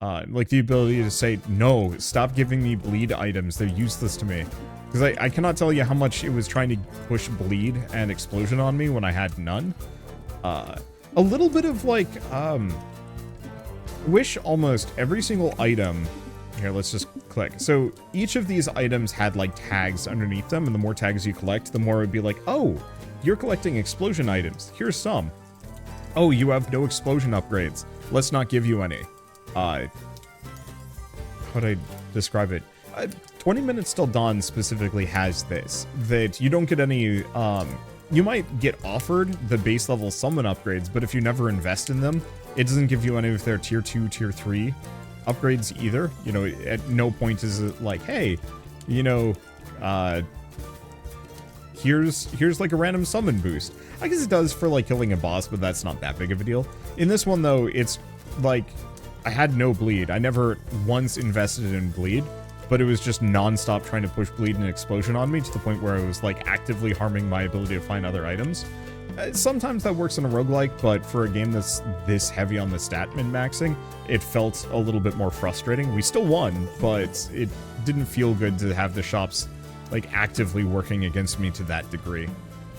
Like the ability to say, no, stop giving me bleed items. They're useless to me. Because I cannot tell you how much it was trying to push bleed and explosion on me when I had none. A little bit of like, wish almost every single item. Here, let's just click. So each of these items had like tags underneath them, and the more tags you collect, the more it would be like, oh, you're collecting explosion items. Here's some. Oh, you have no explosion upgrades. Let's not give you any. How'd I describe it? 20 Minutes Till Dawn specifically has this, that you don't get any, you might get offered the base level summon upgrades, but if you never invest in them, it doesn't give you any of their tier 2, tier 3 upgrades either. You know, at no point is it like, hey, you know, here's like a random summon boost. I guess it does for like killing a boss, but that's not that big of a deal. In this one though, it's like, I had no bleed. I never once invested in bleed, but it was just non-stop trying to push bleed and explosion on me to the point where it was like actively harming my ability to find other items. Sometimes that works in a roguelike, but for a game that's this heavy on the stat min-maxing, it felt a little bit more frustrating. We still won, but it didn't feel good to have the shops like actively working against me to that degree.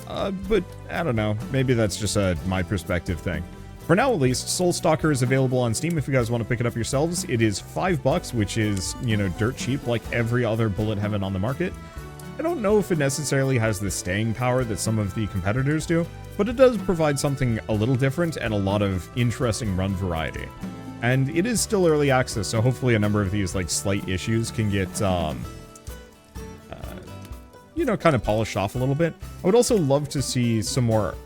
But I don't know, maybe that's just a my perspective thing. For now, at least, Soul Stalker is available on Steam if you guys want to pick it up yourselves. It is $5, which is, you know, dirt cheap like every other bullet heaven on the market. I don't know if it necessarily has the staying power that some of the competitors do, but it does provide something a little different and a lot of interesting run variety. And it is still early access, so hopefully a number of these, like, slight issues can get, you know, kind of polished off a little bit. I would also love to see some more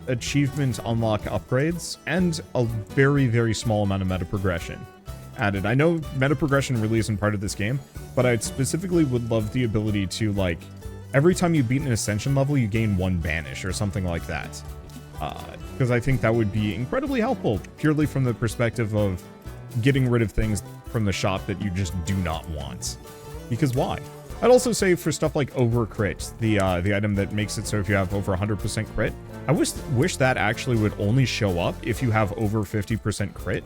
achievement unlock upgrades and a very, very small amount of meta progression added. I know meta progression really isn't part of this game, but I specifically would love the ability to, like, every time you beat an ascension level, you gain 1 banish or something like that. Because I think that would be incredibly helpful, purely from the perspective of getting rid of things from the shop that you just do not want. Because why? I'd also say for stuff like over crit, the item that makes it so if you have over 100% crit, I wish that actually would only show up if you have over 50% crit.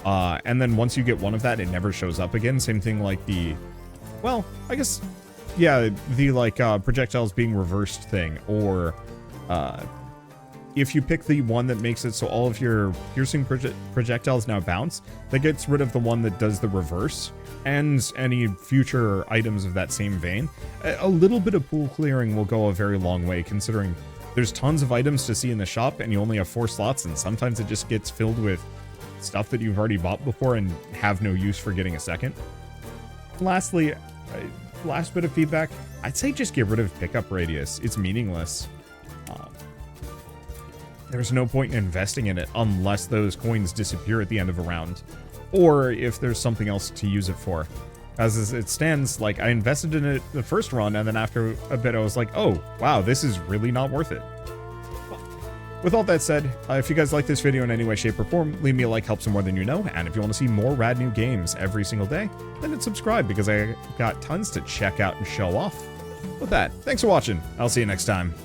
And then once you get one of that, it never shows up again. Same thing like the, well, I guess, yeah, the like projectiles being reversed thing, or if you pick the one that makes it so all of your piercing projectiles now bounce, that gets rid of the one that does the reverse, and any future items of that same vein. A little bit of pool clearing will go a very long way, considering there's tons of items to see in the shop, and you only have 4 slots, and sometimes it just gets filled with stuff that you've already bought before and have no use for getting a second. Lastly, last bit of feedback, I'd say just get rid of pickup radius. It's meaningless. There's no point in investing in it unless those coins disappear at the end of a round, or if there's something else to use it for. As it stands, like, I invested in it the first run, and then after a bit I was like, oh, wow, this is really not worth it. With all that said, if you guys like this video in any way, shape, or form, leave me a like, helps more than you know, and if you want to see more rad new games every single day, then hit subscribe, because I got tons to check out and show off. With that, thanks for watching. I'll see you next time.